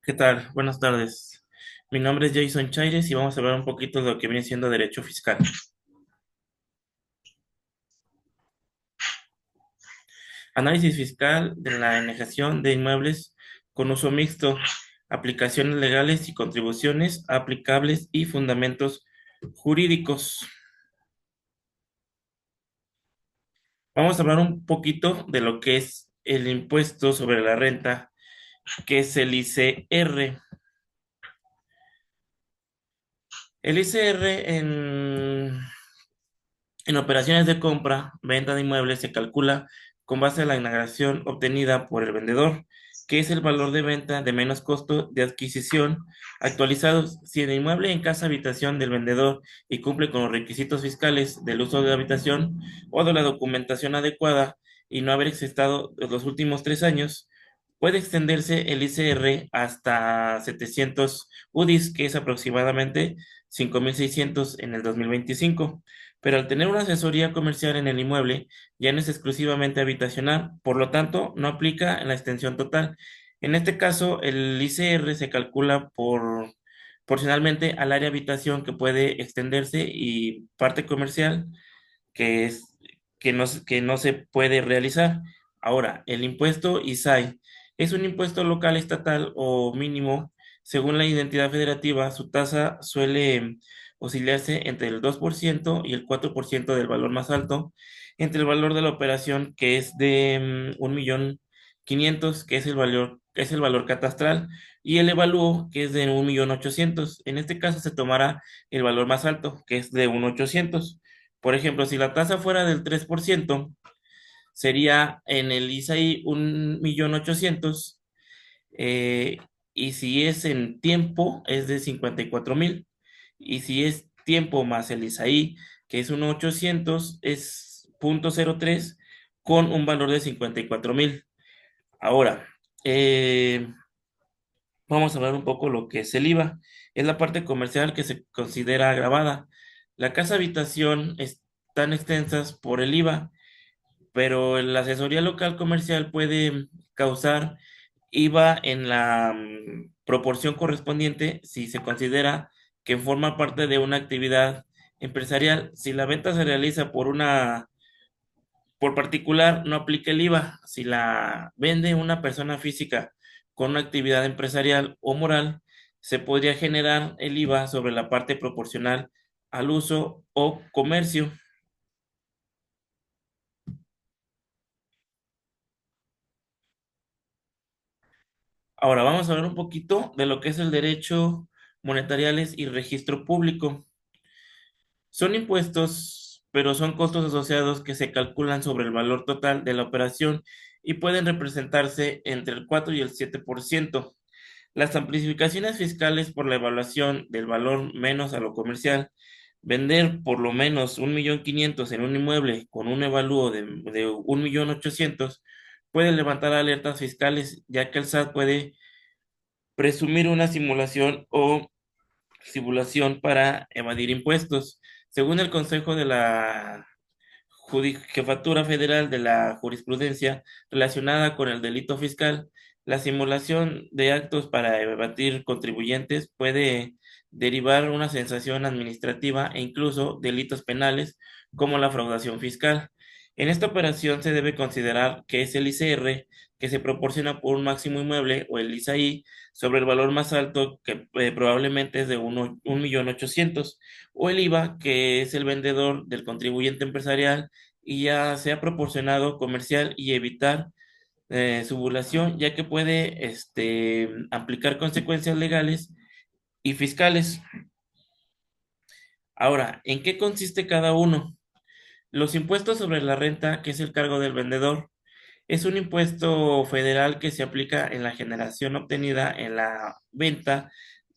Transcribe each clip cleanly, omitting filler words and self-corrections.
¿Qué tal? Buenas tardes. Mi nombre es Jason Chaires y vamos a hablar un poquito de lo que viene siendo derecho fiscal. Análisis fiscal de la enajenación de inmuebles con uso mixto, aplicaciones legales y contribuciones aplicables y fundamentos jurídicos. Vamos a hablar un poquito de lo que es el impuesto sobre la renta, que es el ICR. El ICR en operaciones de compra, venta de inmuebles se calcula con base a la inauguración obtenida por el vendedor, que es el valor de venta de menos costo de adquisición actualizados. Si el inmueble en casa habitación del vendedor y cumple con los requisitos fiscales del uso de la habitación o de la documentación adecuada y no haber existado los últimos 3 años, puede extenderse el ICR hasta 700 UDIs, que es aproximadamente 5.600 en el 2025, pero al tener una asesoría comercial en el inmueble, ya no es exclusivamente habitacional, por lo tanto, no aplica en la extensión total. En este caso, el ICR se calcula proporcionalmente al área habitación que puede extenderse y parte comercial que es que no se puede realizar. Ahora, el impuesto ISAI es un impuesto local, estatal o mínimo. Según la identidad federativa, su tasa suele oscilarse entre el 2% y el 4% del valor más alto, entre el valor de la operación, que es de 1.500.000, que es el valor catastral, y el evalúo, que es de 1.800.000. En este caso se tomará el valor más alto, que es de 1.800.000. Por ejemplo, si la tasa fuera del 3%, sería en el ISAI 1.800.000, eh, y si es en tiempo, es de 54.000. Y si es tiempo más el ISAI, que es 1.800, es 0.03 con un valor de 54.000. Ahora, vamos a hablar un poco lo que es el IVA. Es la parte comercial que se considera agravada. La casa habitación están extensas por el IVA, pero la asesoría local comercial puede causar IVA en la proporción correspondiente si se considera que forma parte de una actividad empresarial. Si la venta se realiza por particular, no aplica el IVA. Si la vende una persona física con una actividad empresarial o moral, se podría generar el IVA sobre la parte proporcional al uso o comercio. Ahora vamos a hablar un poquito de lo que es el derecho monetariales y registro público. Son impuestos, pero son costos asociados que se calculan sobre el valor total de la operación y pueden representarse entre el 4 y el 7%. Las amplificaciones fiscales por la evaluación del valor menos a lo comercial, vender por lo menos 1.500.000 en un inmueble con un evalúo de 1.800.000 puede levantar alertas fiscales, ya que el SAT puede presumir una simulación o simulación para evadir impuestos. Según el Consejo de la Jefatura Federal de la Jurisprudencia relacionada con el delito fiscal, la simulación de actos para evadir contribuyentes puede derivar una sensación administrativa e incluso delitos penales como la fraudación fiscal. En esta operación se debe considerar que es el ICR que se proporciona por un máximo inmueble o el ISAI sobre el valor más alto, que probablemente es de 1.800.000, o el IVA, que es el vendedor del contribuyente empresarial y ya sea proporcionado comercial y evitar su burlación, ya que puede aplicar consecuencias legales y fiscales. Ahora, ¿en qué consiste cada uno? Los impuestos sobre la renta, que es el cargo del vendedor, es un impuesto federal que se aplica en la generación obtenida en la venta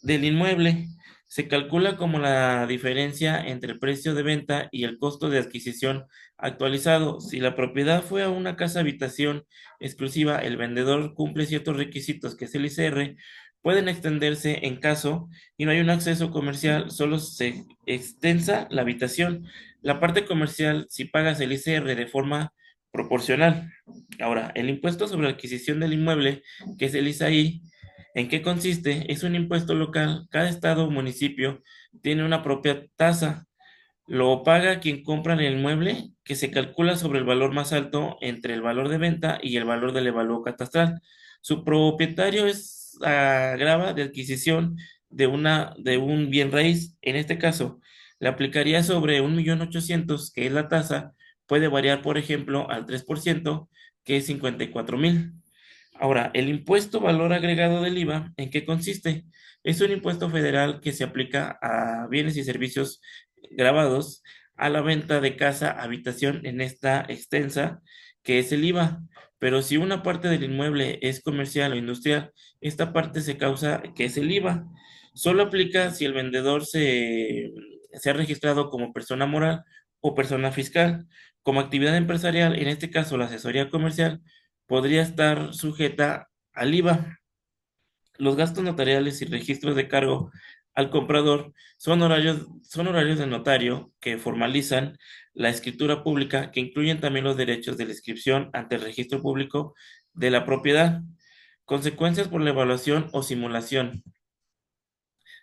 del inmueble. Se calcula como la diferencia entre el precio de venta y el costo de adquisición actualizado. Si la propiedad fue a una casa habitación exclusiva, el vendedor cumple ciertos requisitos, que es el ICR, pueden extenderse en caso y no hay un acceso comercial, solo se extensa la habitación. La parte comercial, si pagas el ICR de forma proporcional. Ahora, el impuesto sobre la adquisición del inmueble, que es el ISAI, ¿En qué consiste? Es un impuesto local. Cada estado o municipio tiene una propia tasa. Lo paga quien compra el inmueble, que se calcula sobre el valor más alto entre el valor de venta y el valor del evalúo catastral. Su propietario es grava de adquisición de un bien raíz. En este caso, le aplicaría sobre 1.800.000, que es la tasa. Puede variar, por ejemplo, al 3%, que es 54.000. Ahora, el impuesto valor agregado del IVA, ¿en qué consiste? Es un impuesto federal que se aplica a bienes y servicios grabados a la venta de casa, habitación en esta extensa, que es el IVA. Pero si una parte del inmueble es comercial o industrial, esta parte se causa que es el IVA. Solo aplica si el vendedor se ha registrado como persona moral o persona fiscal. Como actividad empresarial, en este caso la asesoría comercial, podría estar sujeta al IVA. Los gastos notariales y registros de cargo al comprador son horarios de notario que formalizan la escritura pública, que incluyen también los derechos de la inscripción ante el registro público de la propiedad. Consecuencias por la evaluación o simulación.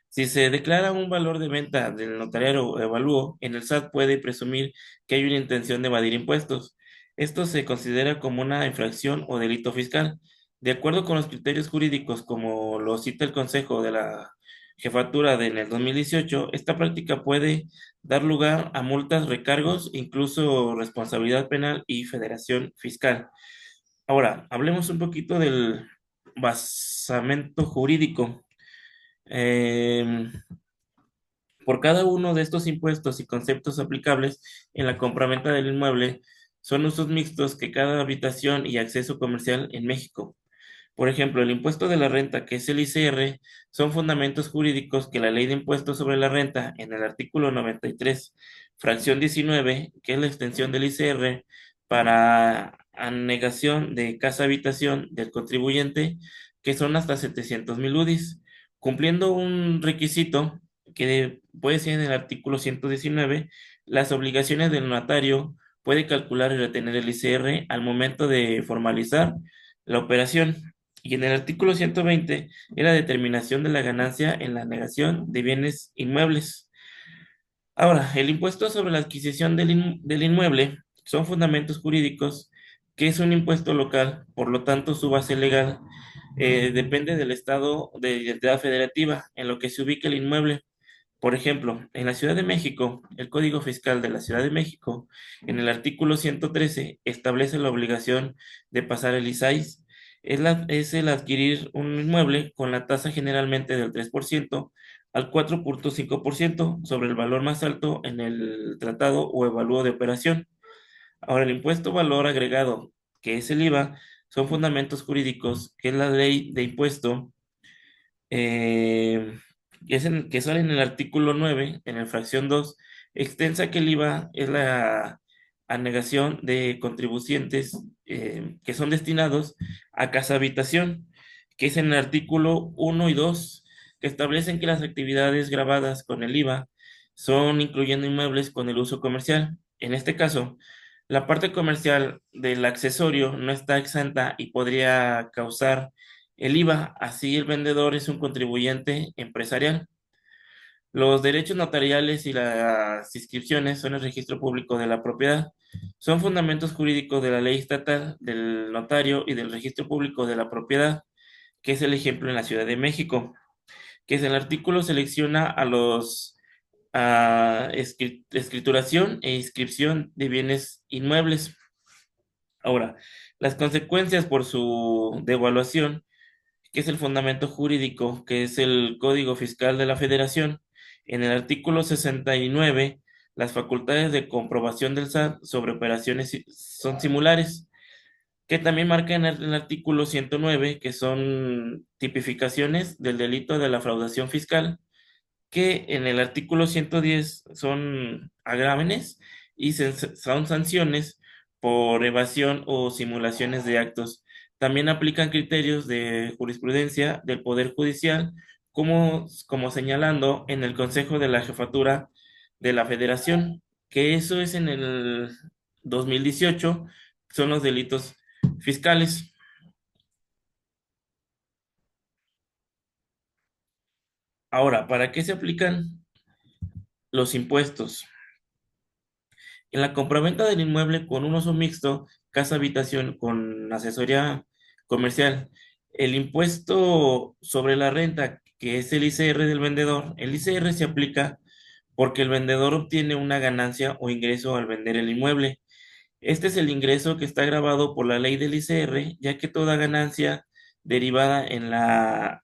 Si se declara un valor de venta del notariado o evalúo, en el SAT puede presumir que hay una intención de evadir impuestos. Esto se considera como una infracción o delito fiscal. De acuerdo con los criterios jurídicos, como lo cita el Consejo de la Jefatura en el 2018, esta práctica puede dar lugar a multas, recargos, incluso responsabilidad penal y federación fiscal. Ahora, hablemos un poquito del basamento jurídico. Em, por cada uno de estos impuestos y conceptos aplicables en la compraventa del inmueble, son usos mixtos que cada habitación y acceso comercial en México. Por ejemplo, el impuesto de la renta, que es el ICR, son fundamentos jurídicos que la Ley de Impuestos sobre la Renta, en el artículo 93, fracción 19, que es la extensión del ICR para anegación de casa-habitación del contribuyente, que son hasta 700.000 UDIs, cumpliendo un requisito que puede ser en el artículo 119. Las obligaciones del notario puede calcular y retener el ICR al momento de formalizar la operación. Y en el artículo 120 es la determinación de la ganancia en la negación de bienes inmuebles. Ahora, el impuesto sobre la adquisición del inmueble son fundamentos jurídicos, que es un impuesto local, por lo tanto su base legal depende del estado de identidad federativa en lo que se ubica el inmueble. Por ejemplo, en la Ciudad de México, el Código Fiscal de la Ciudad de México, en el artículo 113, establece la obligación de pasar el ISAIS. Es el adquirir un inmueble con la tasa generalmente del 3% al 4.5% sobre el valor más alto en el tratado o evalúo de operación. Ahora, el impuesto valor agregado, que es el IVA, son fundamentos jurídicos, que es la ley de impuesto eh, que sale en el artículo 9 en la fracción 2, extensa, que el IVA es la anegación de contribuyentes que son destinados a casa habitación, que es en el artículo 1 y 2, que establecen que las actividades grabadas con el IVA son incluyendo inmuebles con el uso comercial. En este caso, la parte comercial del accesorio no está exenta y podría causar el IVA. Así el vendedor es un contribuyente empresarial. Los derechos notariales y las inscripciones son el registro público de la propiedad. Son fundamentos jurídicos de la ley estatal, del notario y del registro público de la propiedad, que es el ejemplo en la Ciudad de México, que es el artículo selecciona a los escrituración e inscripción de bienes inmuebles. Ahora, las consecuencias por su devaluación, que es el fundamento jurídico, que es el Código Fiscal de la Federación. En el artículo 69, las facultades de comprobación del SAT sobre operaciones son similares, que también marca en el artículo 109, que son tipificaciones del delito de la fraudación fiscal, que en el artículo 110 son agrámenes y son sanciones por evasión o simulaciones de actos. También aplican criterios de jurisprudencia del Poder Judicial, como señalando en el Consejo de la Jefatura de la Federación, que eso es en el 2018, son los delitos fiscales. Ahora, ¿para qué se aplican los impuestos? En la compraventa del inmueble con un uso mixto, casa habitación con asesoría comercial, el impuesto sobre la renta, que es el ICR del vendedor, el ICR se aplica porque el vendedor obtiene una ganancia o ingreso al vender el inmueble. Este es el ingreso que está grabado por la ley del ICR, ya que toda ganancia derivada en la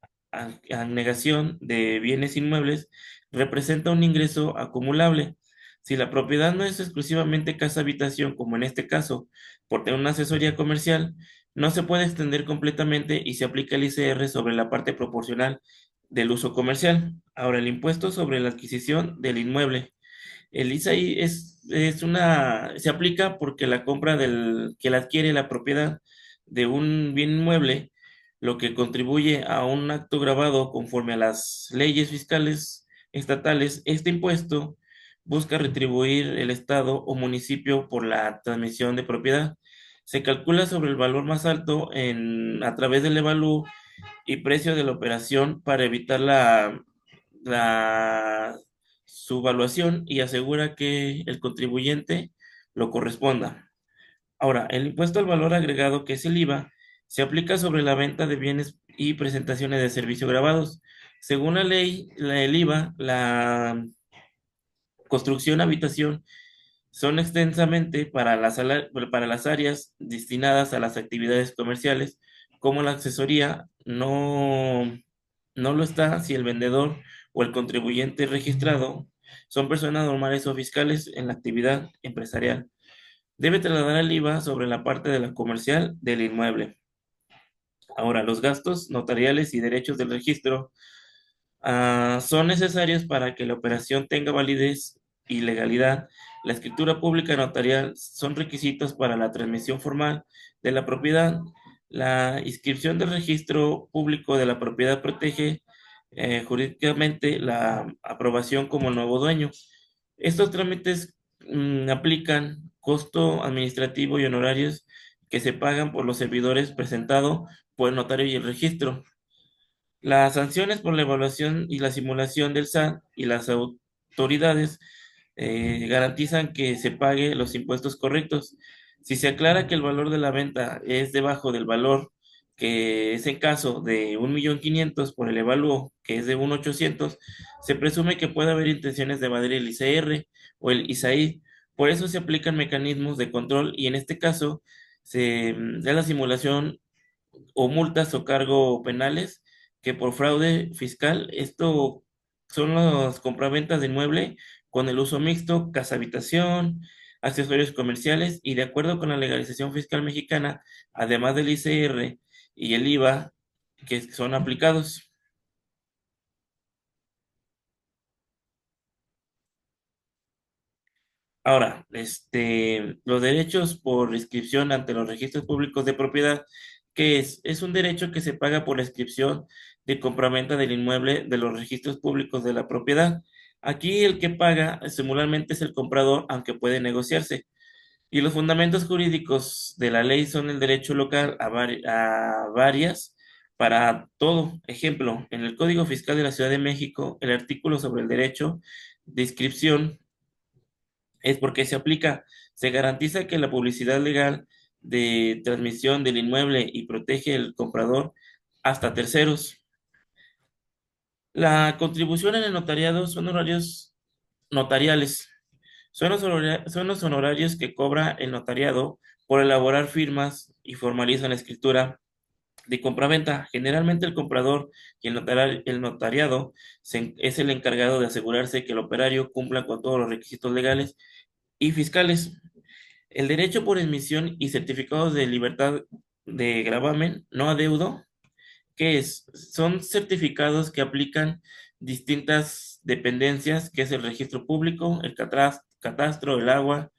anegación de bienes inmuebles representa un ingreso acumulable. Si la propiedad no es exclusivamente casa habitación, como en este caso, por tener una asesoría comercial, no se puede extender completamente y se aplica el ICR sobre la parte proporcional del uso comercial. Ahora, el impuesto sobre la adquisición del inmueble. El ISAI se aplica porque la compra que la adquiere la propiedad de un bien inmueble, lo que contribuye a un acto grabado conforme a las leyes fiscales estatales. Este impuesto busca retribuir el Estado o municipio por la transmisión de propiedad. Se calcula sobre el valor más alto a través del evalúo y precio de la operación para evitar la subvaluación y asegura que el contribuyente lo corresponda. Ahora, el impuesto al valor agregado, que es el IVA, se aplica sobre la venta de bienes y presentaciones de servicio grabados. Según la ley, el IVA, la construcción, habitación, son extensamente para las áreas destinadas a las actividades comerciales, como la asesoría no lo está si el vendedor o el contribuyente registrado son personas normales o fiscales en la actividad empresarial. Debe trasladar el IVA sobre la parte de la comercial del inmueble. Ahora, los gastos notariales y derechos del registro son necesarios para que la operación tenga validez y legalidad. La escritura pública notarial son requisitos para la transmisión formal de la propiedad. La inscripción del registro público de la propiedad protege jurídicamente la aprobación como nuevo dueño. Estos trámites aplican costo administrativo y honorarios que se pagan por los servidores presentado por el notario y el registro. Las sanciones por la evaluación y la simulación del SAT y las autoridades garantizan que se pague los impuestos correctos. Si se aclara que el valor de la venta es debajo del valor, que es en caso de 1.500.000 por el evalúo, que es de 1.800.000, se presume que puede haber intenciones de evadir el ICR o el ISAI. Por eso se aplican mecanismos de control y en este caso se da la simulación o multas o cargo penales que por fraude fiscal, esto son las compraventas de inmueble con el uso mixto, casa habitación, accesorios comerciales y de acuerdo con la legalización fiscal mexicana, además del ICR y el IVA que son aplicados. Ahora, los derechos por inscripción ante los registros públicos de propiedad, ¿qué es? Es un derecho que se paga por la inscripción de compraventa del inmueble de los registros públicos de la propiedad. Aquí el que paga simularmente es el comprador, aunque puede negociarse. Y los fundamentos jurídicos de la ley son el derecho local a varias para todo. Ejemplo, en el Código Fiscal de la Ciudad de México, el artículo sobre el derecho de inscripción es porque se aplica, se garantiza que la publicidad legal de transmisión del inmueble y protege el comprador hasta terceros. La contribución en el notariado son horarios notariales. Son los honorarios que cobra el notariado por elaborar firmas y formalizan la escritura de compraventa. Generalmente el comprador y el notariado es el encargado de asegurarse que el operario cumpla con todos los requisitos legales y fiscales. El derecho por emisión y certificados de libertad de gravamen no adeudo, ¿qué es? Son certificados que aplican distintas dependencias, que es el registro público, el catastro, el agua,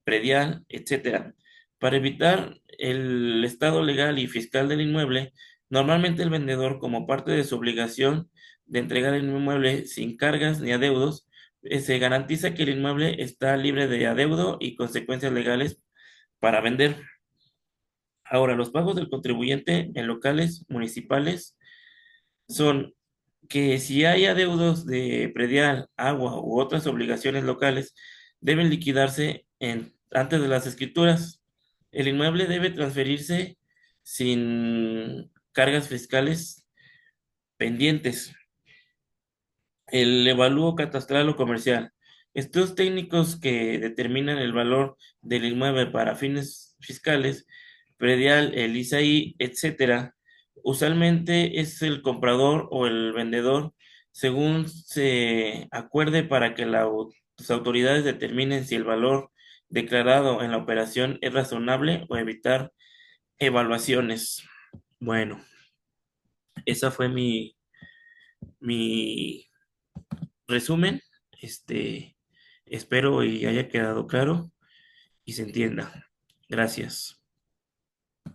predial, etcétera. Para evitar el estado legal y fiscal del inmueble, normalmente el vendedor, como parte de su obligación de entregar el inmueble sin cargas ni adeudos, se garantiza que el inmueble está libre de adeudo y consecuencias legales para vender. Ahora, los pagos del contribuyente en locales municipales son que si hay adeudos de predial, agua u otras obligaciones locales, deben liquidarse antes de las escrituras. El inmueble debe transferirse sin cargas fiscales pendientes. El evalúo catastral o comercial. Estos técnicos que determinan el valor del inmueble para fines fiscales, predial, el ISAI, etcétera, usualmente es el comprador o el vendedor, según se acuerde para que las autoridades determinen si el valor declarado en la operación es razonable o evitar evaluaciones. Bueno, esa fue mi resumen. Este, espero y haya quedado claro y se entienda. Gracias.